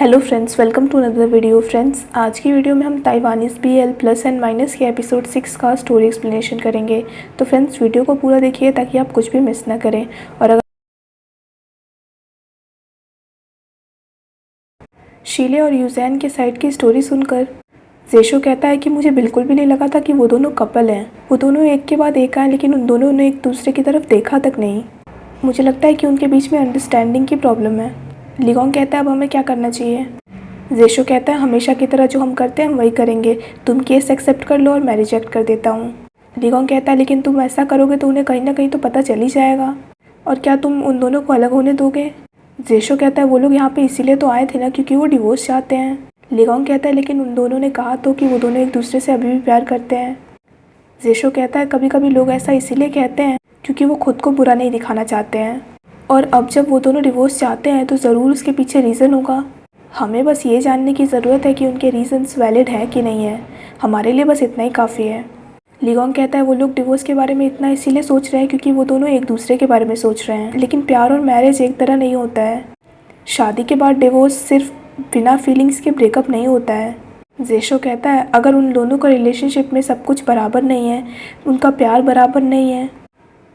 Hello friends, welcome to another video. Friends, आज की video में हम Taiwanese BL plus and minus के एपिसोड 6 का स्टोरी एक्सप्लेनेशन करेंगे। तो फ्रेंड्स, वीडियो को पूरा देखिए ताकि आप कुछ भी मिस ना करें। और अगर शीले और यूजैन के साइड की स्टोरी सुनकर जेशो कहता है कि मुझे बिल्कुल भी नहीं लगा था कि वो दोनों कपल हैं। वो दोनों एक के बाद एक आए, लेकिन उन दोनों ने एक दूसरे की तरफ देखा तक नहीं। मुझे लगता है कि उनके बीच में अंडरस्टैंडिंग की प्रॉब्लम है। लिगोंग कहता है अब हमें क्या करना चाहिए। जेशो कहता है हमेशा की तरह जो हम करते हैं हम वही करेंगे। तुम केस एक्सेप्ट कर लो और मैं रिजेक्ट कर देता हूँ। लिगोंग कहता है लेकिन तुम ऐसा करोगे तो उन्हें कहीं ना कहीं तो पता चल ही जाएगा, और क्या तुम उन दोनों को अलग होने दोगे। जेशो कहता है वो लोग यहाँ पे इसीलिए तो आए थे ना क्योंकि वो डिवोर्स चाहते हैं। लिगोंग कहता है लेकिन उन दोनों ने कहा तो कि वो दोनों एक दूसरे से अभी भी प्यार करते हैं। जेशो कहता है कभी कभी लोग ऐसा इसीलिए कहते हैं क्योंकि वो खुद को बुरा नहीं दिखाना चाहते हैं, और अब जब वो दोनों डिवोर्स चाहते हैं तो ज़रूर उसके पीछे रीज़न होगा। हमें बस ये जानने की ज़रूरत है कि उनके रीज़न्स वैलिड हैं कि नहीं है। हमारे लिए बस इतना ही काफ़ी है। लिगोंग कहता है वो लोग डिवोर्स के बारे में इतना इसीलिए सोच रहे हैं क्योंकि वो दोनों एक दूसरे के बारे में सोच रहे हैं, लेकिन प्यार और मैरिज एक तरह नहीं होता है। शादी के बाद डिवोर्स सिर्फ बिना फीलिंग्स के ब्रेकअप नहीं होता है। जेशो कहता है अगर उन दोनों का रिलेशनशिप में सब कुछ बराबर नहीं है, उनका प्यार बराबर नहीं है,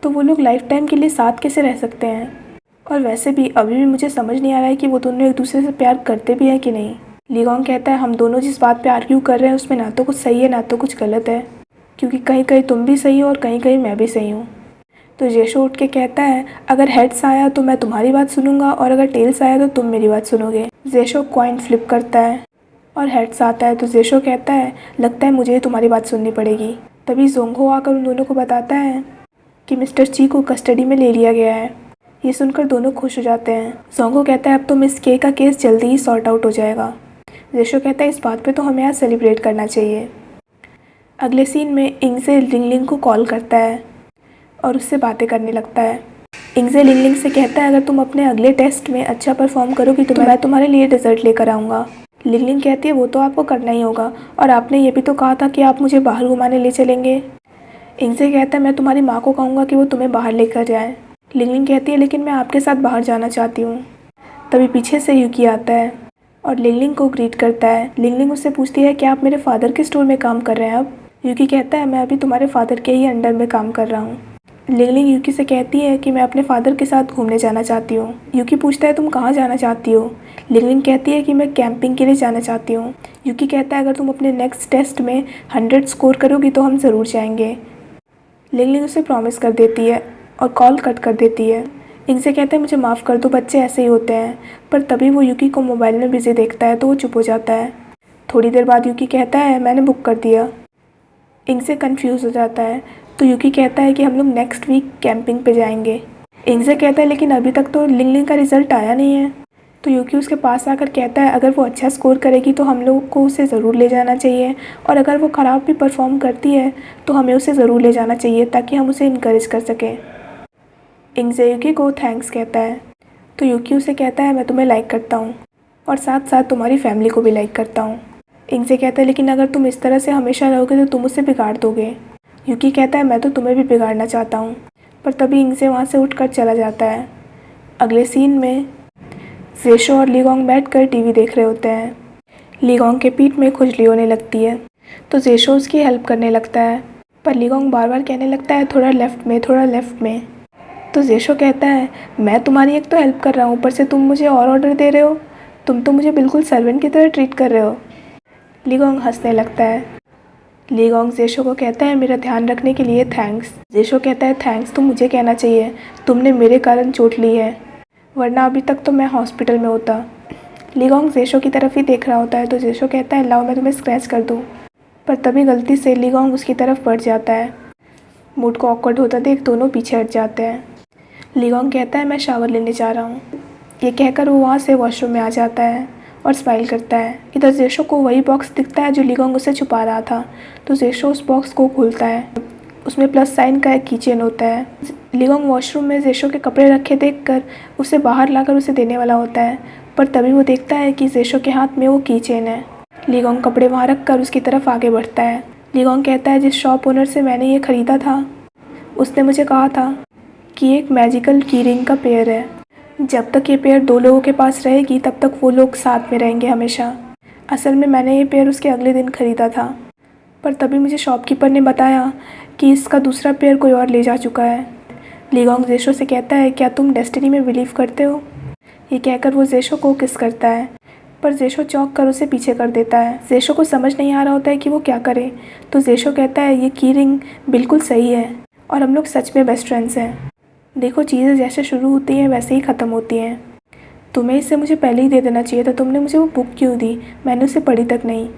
तो वो लोग लाइफ टाइम के लिए साथ कैसे रह सकते हैं। और वैसे भी अभी भी मुझे समझ नहीं आ रहा है कि वो दोनों एक दूसरे से प्यार करते भी हैं कि नहीं। लिगोंग कहता है हम दोनों जिस बात पे आर्ग्यू कर रहे हैं उसमें ना तो कुछ सही है ना तो कुछ गलत है, क्योंकि कहीं कहीं तुम भी सही हो और कहीं कहीं मैं भी सही हूँ। तो जेशो उठ के कहता है अगर हेड्स आया तो मैं तुम्हारी बात सुनूंगा और अगर टेल्स आया तो तुम मेरी बात सुनोगे। जेशो कॉइन फ्लिप करता है और हेड्स आता है तो जेशो कहता है लगता है मुझे तुम्हारी बात सुननी पड़ेगी। तभी जोंगहो आकर उन दोनों को बताता है कि मिस्टर ची को कस्टडी में ले लिया गया है। ये सुनकर दोनों खुश हो जाते हैं। जोंगहो कहता है अब तो मिस के का केस जल्दी ही सॉर्ट आउट हो जाएगा। जेशो कहता है इस बात पे तो हमें आज सेलिब्रेट करना चाहिए। अगले सीन में इंगजे लिंगलिंग को कॉल करता है और उससे बातें करने लगता है। इंगजे लिंगलिंग से कहता है अगर तुम अपने अगले टेस्ट में अच्छा परफॉर्म करोगी तो मैं तुम्हारे लिए डेजर्ट लेकर आऊँगा। लिंगलिंग कहती है वो तो आपको करना ही होगा, और आपने ये भी तो कहा था कि आप मुझे बाहर घुमाने ले चलेंगे। इंगजे कहता है मैं तुम्हारी माँ को कहूँगा कि वो तुम्हें बाहर लेकर जाए। लिंगलिंग कहती है लेकिन मैं आपके साथ बाहर जाना चाहती हूँ। तभी पीछे से यूकी आता है और लिंगलिंग को ग्रीट करता है। लिंगलिंग उससे पूछती है क्या आप मेरे फादर के स्टोर में काम कर रहे हैं अब। यूकी कहता है मैं अभी तुम्हारे फादर के ही अंडर में काम कर रहा हूँ। लिंगलिंग यूकी से कहती है कि मैं अपने फादर के साथ घूमने जाना चाहती हूँ। यूकी पूछता है तुम कहाँ जाना चाहती हो। लिंगलिंग कहती है कि मैं कैंपिंग के लिए जाना चाहती हूँ। यूकी कहता है अगर तुम अपने नेक्स्ट टेस्ट में 100 स्कोर करोगी तो हम ज़रूर जाएंगे। लिंगलिंग उसे प्रॉमिस कर देती है और कॉल कट कर देती है। इंगजे कहते हैं मुझे माफ़ कर दो, बच्चे ऐसे ही होते हैं। पर तभी वो यूकी को मोबाइल में बिजी देखता है तो वो चुप हो जाता है। थोड़ी देर बाद यूकी कहता है मैंने बुक कर दिया। इंगजे कंफ्यूज हो जाता है तो यूकी कहता है कि हम लोग नेक्स्ट वीक कैंपिंग पे जाएंगे। इंगजे कहता है लेकिन अभी तक तो लिंगलिंग का रिजल्ट आया नहीं है। तो यूकी उसके पास आकर कहता है अगर वो अच्छा स्कोर करेगी तो हम लोग को उसे ज़रूर ले जाना चाहिए, और अगर वो ख़राब भी परफॉर्म करती है तो हमें उसे ज़रूर ले जाना चाहिए ताकि हम उसे इनकरेज कर सकें। इंगजे यूकी को थैंक्स कहता है तो यूकी उसे कहता है मैं तुम्हें लाइक करता हूँ और साथ साथ तुम्हारी फैमिली को भी लाइक करता हूँ। इंगजे कहता है लेकिन अगर तुम इस तरह से हमेशा रहोगे तो तुम उसे बिगाड़ दोगे। यूकी कहता है मैं तो तुम्हें भी बिगाड़ना चाहता हूँ। पर तभी इंगजे वहाँ से उठकर चला जाता है। अगले सीन में जेशो और लिगोंग बैठकर टीवी देख रहे होते हैं। लिगोंग के पीठ में खुजली होने लगती है तो जेशो उसकी हेल्प करने लगता है, पर लिगोंग बार बार कहने लगता है थोड़ा लेफ़्ट में थोड़ा लेफ़्ट में। तो जेशो कहता है मैं तुम्हारी एक तो हेल्प कर रहा हूँ, ऊपर से तुम मुझे और ऑर्डर दे रहे हो। तुम तो मुझे बिल्कुल सर्वेंट की तरह ट्रीट कर रहे हो। लिगोंग हंसने लगता है। लिगोंग जेशो को कहता है मेरा ध्यान रखने के लिए थैंक्स। जेशो कहता है थैंक्स तो मुझे कहना चाहिए, तुमने मेरे कारण चोट ली है, वरना अभी तक तो मैं हॉस्पिटल में होता। लिगोंग जेशो की तरफ ही देख रहा होता है तो जेशो कहता है लाओ मैं तुम्हें स्क्रैच कर दूँ। पर तभी गलती से लिगोंग उसकी तरफ बढ़ जाता है। मूड को ऑकवर्ड होता देख दोनों पीछे हट जाते हैं। लिगोंग कहता है मैं शावर लेने जा रहा हूँ। ये कहकर वो वहाँ से वॉशरूम में आ जाता है और स्माइल करता है। इधर जेशो को वही बॉक्स दिखता है जो लिगोंग उसे छुपा रहा था, तो जेशो उस बॉक्स को खोलता है। उसमें प्लस साइन का एक कीचेन होता है। लिगोंग वॉशरूम में जेशो के कपड़े रखे देखकर उसे बाहर लाकर उसे देने वाला होता है, पर तभी वो देखता है कि जेशो के हाथ में वो कीचेन है। लिगोंग कपड़े वहाँ रख कर उसकी तरफ आगे बढ़ता है। लिगोंग कहता है जिस शॉप ओनर से मैंने ये ख़रीदा था उसने मुझे कहा था कि एक मैजिकल की रिंग का पेयर है, जब तक ये पेयर 2 लोगों के पास रहेगी तब तक वो लोग साथ में रहेंगे हमेशा। असल में मैंने ये पेयर उसके अगले दिन ख़रीदा था, पर तभी मुझे शॉपकीपर ने बताया कि इसका दूसरा पेयर कोई और ले जा चुका है। लीगोंग जेशो से कहता है, क्या तुम डेस्टिनी में बिलीव करते हो? ये कहकर वो जेशो को किस करता है, पर जेशो चौंक कर उसे पीछे कर देता है। जेशो को समझ नहीं आ रहा होता है कि वो क्या करे, तो जेशो कहता है, ये की रिंग बिल्कुल सही है और हम लोग सच में बेस्ट फ्रेंड्स हैं। देखो, चीज़ें जैसे शुरू होती हैं वैसे ही ख़त्म होती हैं। तुम्हें इसे मुझे पहले ही दे देना चाहिए था, तुमने मुझे वो बुक क्यों दी? मैंने उसे पढ़ी तक नहीं।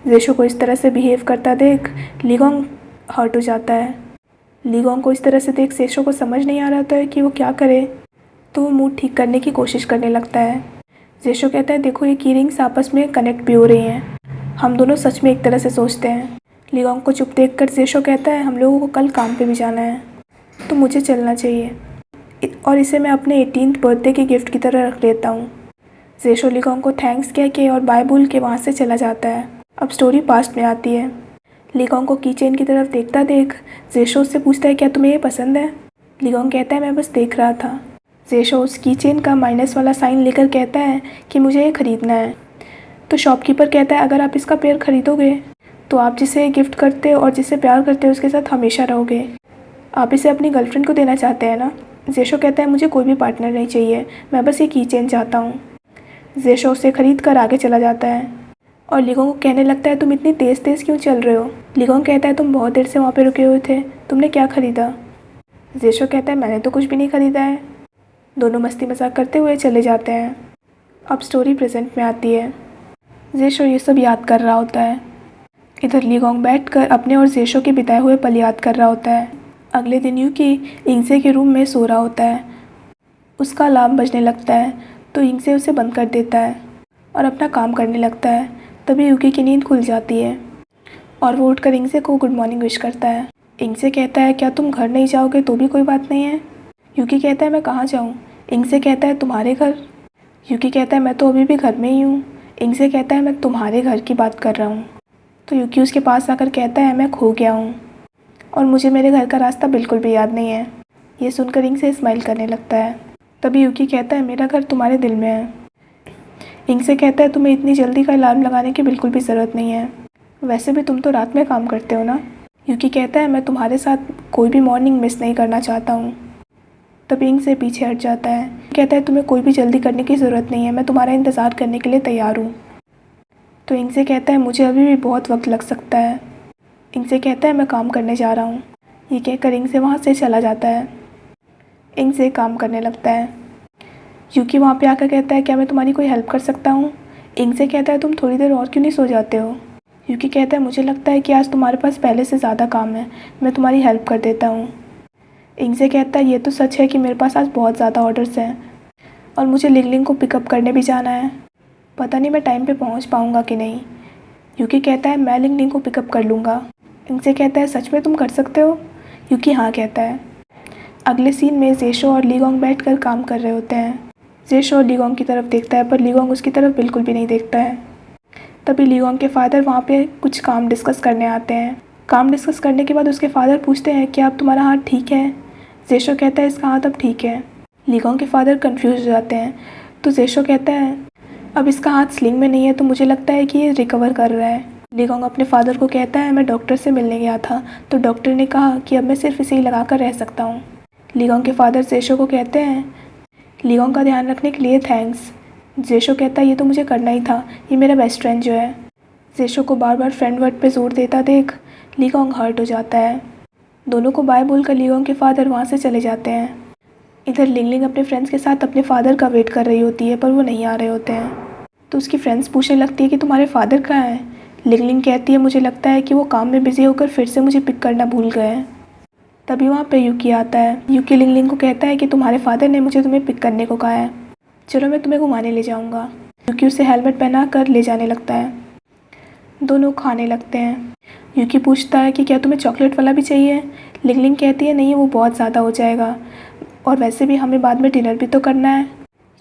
जेशो को इस तरह से बिहेव करता देख लीगोंग हर्ट हो जाता है। लीगोंग को इस तरह से देख जेशो को समझ नहीं आ रहा था कि वो क्या करे, तो वो मूड ठीक करने की कोशिश करने लगता है। जेशो कहता है, देखो ये की रिंग्स आपस में कनेक्ट भी हो रही हैं, हम दोनों सच में एक तरह से सोचते हैं। लीगोंग को चुप देख कर जेशो कहता है, हम लोगों को कल काम पे भी जाना है, तो मुझे चलना चाहिए और इसे मैं अपने 18th बर्थडे के गिफ्ट की तरह रख लेता हूँ। जेशो लीगोंग को थैंक्स कह के और बाय बोल के वहाँ से चला जाता है। अब स्टोरी पास्ट में आती है। लीगोंग को की चेन की तरफ देखता देख जेशो उससे पूछता है, क्या तुम्हें ये पसंद है? लीगोंग कहता है, मैं बस देख रहा था। जेशो उस की चेन का माइनस वाला साइन लेकर कहता है कि मुझे ये ख़रीदना है। तो शॉपकीपर कहता है, अगर आप इसका पेयर ख़रीदोगे तो आप जिसे गिफ्ट करते हो और जिसे प्यार करते हो उसके साथ हमेशा रहोगे। आप इसे अपनी गर्लफ्रेंड को देना चाहते हैं ना? जेशो कहता है, मुझे कोई भी पार्टनर नहीं चाहिए, मैं बस ये की चेन चाहता हूँ। जेशो उसे ख़रीद कर आगे चला जाता है और लीगोंग को कहने लगता है, तुम इतनी तेज़ तेज़ क्यों चल रहे हो? लीगोंग कहता है, तुम बहुत देर से वहाँ पे रुके हुए थे, तुमने क्या ख़रीदा? जेशो कहता है, मैंने तो कुछ भी नहीं ख़रीदा है। दोनों मस्ती मजाक करते हुए चले जाते हैं। अब स्टोरी प्रेजेंट में आती है। जेशो ये सब याद कर रहा होता है। इधर लीगोंग बैठकर अपने और जेशो के बिताए हुए पल याद कर रहा होता है। अगले दिन यूकी इंगसे के रूम में सो रहा होता है। उसका अलार्म बजने लगता है तो इंगसे उसे बंद कर देता है और अपना काम करने लगता है। तभी यूकी की नींद खुल जाती है और वो उठकर इंगसे को गुड मॉर्निंग विश करता है। इंगसे कहता है, क्या तुम घर नहीं जाओगे तो भी कोई बात नहीं है? यूकी कहता है, मैं कहाँ जाऊँ? इंगसे कहता है, तुम्हारे घर। यूकी कहता है, मैं तो अभी भी घर में ही हूँ। इंगसे कहता है, मैं तुम्हारे घर की बात कर रहा हूँ। तो यूकी उसके पास आकर कहता है, मैं खो गया हूँ और मुझे मेरे घर का रास्ता बिल्कुल भी याद नहीं है। ये सुनकर इंगसे स्माइल करने लगता है। तभी यूकी कहता है, मेरा घर तुम्हारे दिल में है। इंगसे कहता है, तुम्हें इतनी जल्दी का अलार्म लगाने की बिल्कुल भी ज़रूरत नहीं है, वैसे भी तुम तो रात में काम करते हो ना। यूकी कहता है, मैं तुम्हारे साथ कोई भी मॉर्निंग मिस नहीं करना चाहता हूँ। तभी इंगसे पीछे हट जाता है। कहता है, तुम्हें कोई भी जल्दी करने की ज़रूरत नहीं है, मैं तुम्हारा इंतज़ार करने के लिए तैयार हूँ। तो इंगसे कहता है, मुझे अभी भी बहुत वक्त लग सकता है। इंगसे कहता है, मैं काम करने जा रहा हूँ। ये कहकर इंगसे वहाँ से चला जाता है। इंगसे काम करने लगता है। यूकी वहाँ पे आकर कहता है, क्या मैं तुम्हारी कोई हेल्प कर सकता हूँ? इंगसे कहता है, तुम थोड़ी देर और क्यों नहीं सो जाते हो? यूकी कहता है, मुझे लगता है कि आज तुम्हारे पास पहले से ज़्यादा काम है, मैं तुम्हारी हेल्प कर देता हूँ। इंगसे कहता है, ये तो सच है कि मेरे पास आज बहुत ज़्यादा ऑर्डर्स हैं और मुझे लिंगलिंग को पिकअप करने भी जाना है। पता नहीं मैं टाइम पे पहुँच पाऊँगा कि नहीं। यूकी कहता है, मैं लिंगलिंग को पिकअप कर लूँगा। इंगसे कहता है, सच में तुम कर सकते हो? यूकी हाँ कहता है। अगले सीन में जेशो और लीगोंग बैठकर काम कर रहे होते हैं। जेशो लीगोंग की तरफ देखता है पर लीगोंग उसकी तरफ बिल्कुल भी नहीं देखता है। तभी लीगोंग के फादर वहाँ पे कुछ काम डिस्कस करने आते हैं। काम डिस्कस करने के बाद उसके फादर पूछते हैं, क्या अब तुम्हारा हाथ ठीक है? जेशो कहता है, इसका हाथ अब ठीक है। लीगोंग के फादर कंफ्यूज हो जाते हैं तो जेशो कहता है, अब इसका हाथ स्लिंग में नहीं है तो मुझे लगता है कि ये रिकवर कर रहा है। लीगोंग अपने फादर को कहता है, मैं डॉक्टर से मिलने गया था तो डॉक्टर ने कहा कि अब मैं सिर्फ इसे ही लगा कर रह सकता हूँ। लीगोंग के फादर जेशो को कहते हैं, लीगोंग का ध्यान रखने के लिए थैंक्स। जेशो कहता है, ये तो मुझे करना ही था, ये मेरा बेस्ट फ्रेंड जो है। जेशो को बार बार फ्रेंड वर्ड पे जोर देता देख लीगोंग हर्ट हो जाता है। दोनों को बाय बोलकर लीगोंग के फादर वहाँ से चले जाते हैं। इधर लिंगलिंग अपने फ्रेंड्स के साथ अपने फादर का वेट कर रही होती है पर वो नहीं आ रहे होते हैं। तो उसकी फ्रेंड्स पूछने लगती है कि तुम्हारे फादर कहाँ हैं? लिंगलिंग कहती है, मुझे लगता है कि वो काम में बिजी होकर फिर से मुझे पिक करना भूल गए हैं। तभी वहाँ पे यूकी आता है। यूकी लिंगलिंग को कहता है कि तुम्हारे फादर ने मुझे तुम्हें पिक करने को कहा है, चलो मैं तुम्हें घुमाने ले जाऊँगा। यूकी उसे हेलमेट पहना कर ले जाने लगता है। दोनों खाने लगते हैं। यूकी पूछता है कि क्या तुम्हें चॉकलेट वाला भी चाहिए? लिंगलिंग कहती है, नहीं वो बहुत ज़्यादा हो जाएगा और वैसे भी हमें बाद में डिनर भी तो करना है।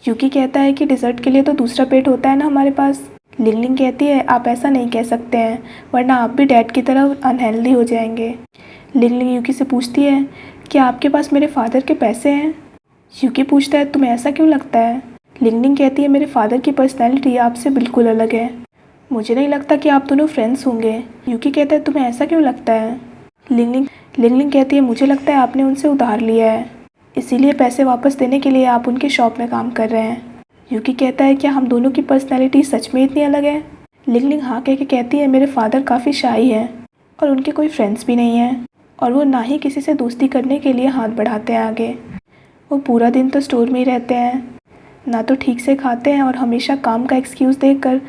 यूकी कहता है कि डिज़र्ट के लिए तो दूसरा पेट होता है ना हमारे पास। लिंगलिंग कहती है, आप ऐसा नहीं कह सकते हैं वरना आप भी डैड की तरह अनहेल्दी हो जाएंगे। लिंगलिंग यूकी से पूछती है, क्या आपके पास मेरे फादर के पैसे हैं? यूकी पूछता है तुम्हें ऐसा क्यों लगता है? लिंगलिंग कहती है मेरे फादर की पर्सनैलिटी आपसे बिल्कुल अलग है, मुझे नहीं लगता कि आप दोनों फ्रेंड्स होंगे। यूकी कहता है तुम्हें ऐसा क्यों लगता है? लिंगलिंग कहती है मुझे लगता है आपने उनसे उधार लिया है, इसीलिए पैसे वापस देने के लिए आप उनके शॉप में काम कर रहे हैं। यूकी कहता है क्या हम दोनों की पर्सनैलिटी सच में इतनी अलग है? लिंगलिंग हाँ कह के कहती है मेरे फादर काफ़ी शाई है और उनके कोई फ्रेंड्स भी नहीं हैं और वो ना ही किसी से दोस्ती करने के लिए हाथ बढ़ाते हैं आगे। वो पूरा दिन तो स्टोर में ही रहते हैं, ना तो ठीक से खाते हैं और हमेशा काम का एक्सक्यूज़ देकर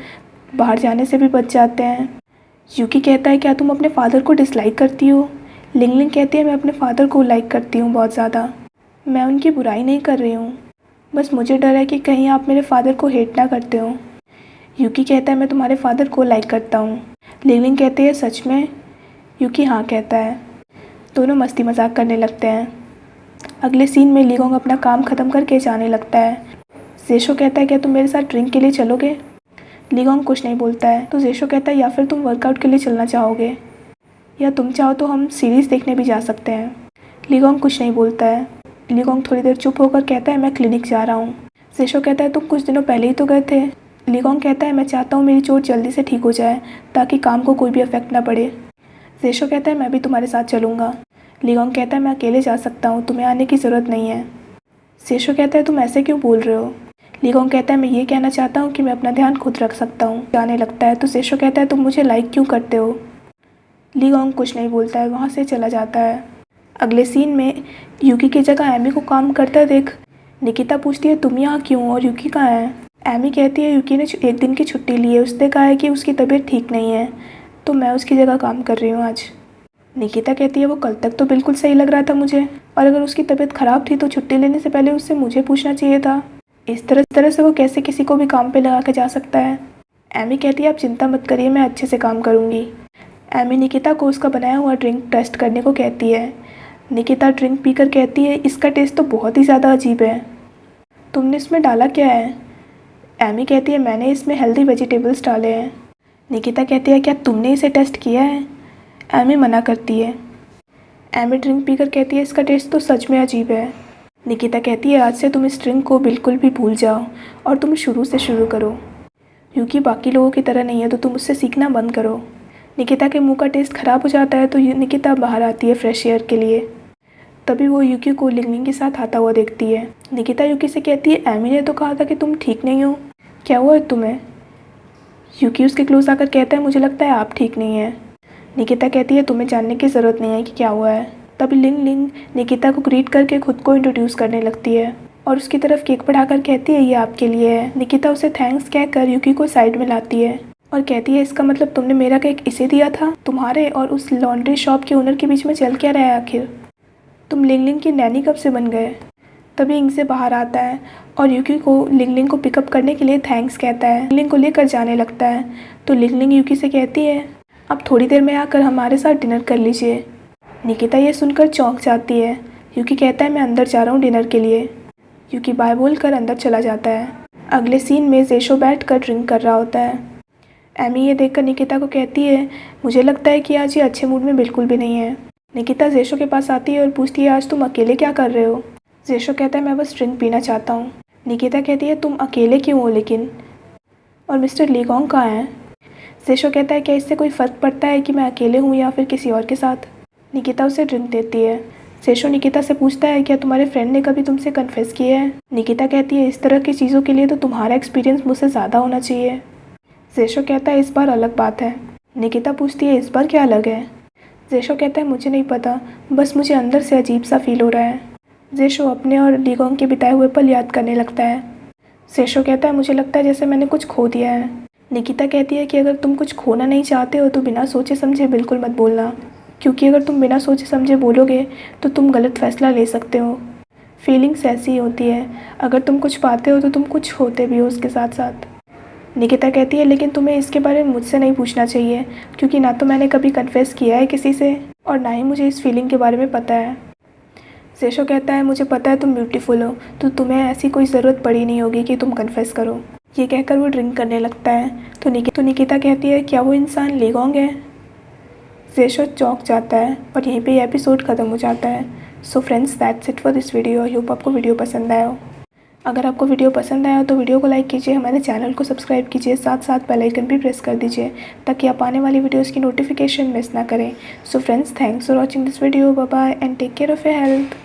बाहर जाने से भी बच जाते हैं। यूकी कहता है क्या तुम अपने फादर को डिसलाइक करती हो? लिंगलिंग कहती है मैं अपने फादर को लाइक करती हूँ बहुत ज़्यादा, मैं उनकी बुराई नहीं कर रही हूँ, बस मुझे डर है कि कहीं आप मेरे फादर को हेट ना करते हो। यूकी कहता है मैं तुम्हारे फादर को लाइक करता हूँ। लिंगलिंग कहती है सच में? यूकी हाँ कहता है। दोनों मस्ती मजाक करने लगते हैं। अगले सीन में लीगोंग अपना काम ख़त्म करके जाने लगता है। जेशो कहता है क्या तुम मेरे साथ ड्रिंक के लिए चलोगे? लीगोंग कुछ नहीं बोलता है तो जेशो कहता है या फिर तुम वर्कआउट के लिए चलना चाहोगे, या तुम चाहो तो हम सीरीज़ देखने भी जा सकते हैं। लीगोंग कुछ नहीं बोलता है। लीगोंग थोड़ी देर चुप होकर कहता है मैं क्लिनिक जा रहा हूँ। जेशो कहता है तुम कुछ दिनों पहले ही तो गए थे। लीगोंग कहता है मैं चाहता हूँ मेरी चोट जल्दी से ठीक हो जाए ताकि काम को कोई भी इफेक्ट ना पड़े। जेशो कहता है मैं भी तुम्हारे साथ चलूँगा। लीगोंग कहता है मैं अकेले जा सकता हूँ, तुम्हें आने की ज़रूरत नहीं है। जेशो कहता है तुम ऐसे क्यों बोल रहे हो? लीगोंग कहता है मैं ये कहना चाहता हूँ कि मैं अपना ध्यान खुद रख सकता हूँ। जाने लगता है तो जेशो कहता है तुम मुझे लाइक क्यों करते हो? लीगोंग कुछ नहीं बोलता है, वहाँ से चला जाता है। अगले सीन में यूकी की जगह एमी को काम करता देख निकिता पूछती है तुम यहाँ क्यों और यूकी कहाँ है? एमी कहती है यूकी ने एक दिन की छुट्टी ली है, उसने कहा है कि उसकी तबीयत ठीक नहीं है तो मैं उसकी जगह काम कर रही हूँ आज। निकिता कहती है वो कल तक तो बिल्कुल सही लग रहा था मुझे, और अगर उसकी तबीयत ख़राब थी तो छुट्टी लेने से पहले उससे मुझे पूछना चाहिए था। इस तरह से वो कैसे किसी को भी काम पे लगा के जा सकता है? एमी कहती है आप चिंता मत करिए, मैं अच्छे से काम करूँगी। एमी निकिता को उसका बनाया हुआ ड्रिंक टेस्ट करने को कहती है। निकिता ड्रिंक पीकर कहती है इसका टेस्ट तो बहुत ही ज़्यादा अजीब है, तुमने इसमें डाला क्या है? एमी कहती है मैंने इसमें हेल्दी वेजिटेबल्स डाले हैं। निकिता कहती है क्या तुमने इसे टेस्ट किया है? एमी मना करती है। एमी ड्रिंक पीकर कहती है इसका टेस्ट तो सच में अजीब है। निकिता कहती है आज से तुम इस ड्रिंक को बिल्कुल भी भूल जाओ और तुम शुरू से शुरू करो, क्योंकि बाकी लोगों की तरह नहीं है तो तुम उससे सीखना बंद करो। निकिता के मुंह का टेस्ट ख़राब हो जाता है तो निकिता बाहर आती है फ्रेश एयर के लिए। तभी वो यूकी को लिंगलिंग के साथ आता हुआ देखती है। निकिता यूकी से कहती है एमी ने तो कहा था कि तुम ठीक नहीं हो, क्या हुआ है तुम्हें? यूकी उसके क्लोज आकर कहता है मुझे लगता है आप ठीक नहीं हैं। निकिता कहती है तुम्हें जानने की ज़रूरत नहीं है कि क्या हुआ है। तभी लिंगलिंग निकिता को ग्रीट करके खुद को इंट्रोड्यूस करने लगती है और उसकी तरफ केक बढ़ाकर कहती है ये आपके लिए है। निकिता उसे थैंक्स कहकर यूकी को साइड में लाती है और कहती है इसका मतलब तुमने मेरा केक इसे दिया था? तुम्हारे और उस लॉन्ड्री शॉप के ओनर के बीच में चल क्या रहा है आखिर? तुम लिंगलिंग की नैनी कब से बन गए? तभी इंग से बाहर आता है और यूकी को लिंगलिंग को पिकअप करने के लिए थैंक्स कहता है। लिंगलिंग को लेकर जाने लगता है तो लिंगलिंग यूकी से कहती है अब थोड़ी देर में आकर हमारे साथ डिनर कर लीजिए। निकिता ये सुनकर चौंक जाती है। यूकी कहता है मैं अंदर जा रहा हूँ डिनर के लिए। यूकी बाय बोलकर अंदर चला जाता है। अगले सीन में जेशो बैठकर ड्रिंक कर रहा होता है। एमी ये देखकर निकिता को कहती है मुझे लगता है कि आज ये अच्छे मूड में बिल्कुल भी नहीं है। निकिता जेशो के पास आती है और पूछती है आज तुम अकेले क्या कर रहे हो? जेशो कहता है मैं बस ड्रिंक पीना चाहता हूँ। निकिता कहती है तुम अकेले क्यों हो लेकिन, और मिस्टर लीगोंग कहाँ हैं? जेशो कहता है क्या इससे कोई फ़र्क पड़ता है कि मैं अकेले हूँ या फिर किसी और के साथ? निकिता उसे ड्रिंक देती है। जेशो निकिता से पूछता है क्या तुम्हारे फ्रेंड ने कभी तुमसे कन्फेस किया है? निकिता कहती है इस तरह की चीज़ों के लिए तो तुम्हारा एक्सपीरियंस मुझसे ज़्यादा होना चाहिए। जेशो कहता है इस बार अलग बात है। निकिता पूछती है इस बार क्या अलग है? जेशो कहता है मुझे नहीं पता, बस मुझे अंदर से अजीब सा फील हो रहा है। जेशो अपने और लीगोंग के बिताए हुए पल याद करने लगता है। जेशो कहता है मुझे लगता है जैसे मैंने कुछ खो दिया है। निकिता कहती है कि अगर तुम कुछ खोना नहीं चाहते हो तो बिना सोचे समझे बिल्कुल मत बोलना, क्योंकि अगर तुम बिना सोचे समझे बोलोगे तो तुम गलत फैसला ले सकते हो। फीलिंग्स ऐसी ही होती है, अगर तुम कुछ पाते हो तो तुम कुछ होते भी हो उसके साथ साथ। निकिता कहती है लेकिन तुम्हें इसके बारे में मुझसे नहीं पूछना चाहिए, क्योंकि ना तो मैंने कभी कन्फेस किया है किसी से और ना ही मुझे इस फीलिंग के बारे में पता है। जेशो कहता है मुझे पता है तुम ब्यूटीफुल हो तो तुम्हें ऐसी कोई ज़रूरत पड़ी नहीं होगी कि तुम कन्फेस करो। ये कहकर वो ड्रिंक करने लगता है तो निकिता कहती है क्या वो इंसान लीगोंग है? जेशो चौंक जाता है और यहीं पे एपिसोड ख़त्म हो जाता है। So friends that's it for this video. I hope आपको वीडियो पसंद आया हो। अगर आपको वीडियो पसंद आया तो वीडियो को लाइक कीजिए, हमारे चैनल को सब्सक्राइब कीजिए, साथ साथ बेल आइकन भी प्रेस कर दीजिए ताकि आप आने वाली वीडियोस की नोटिफिकेशन मिस ना करें। So friends thanks for watching this video. Bye bye and take care of your health.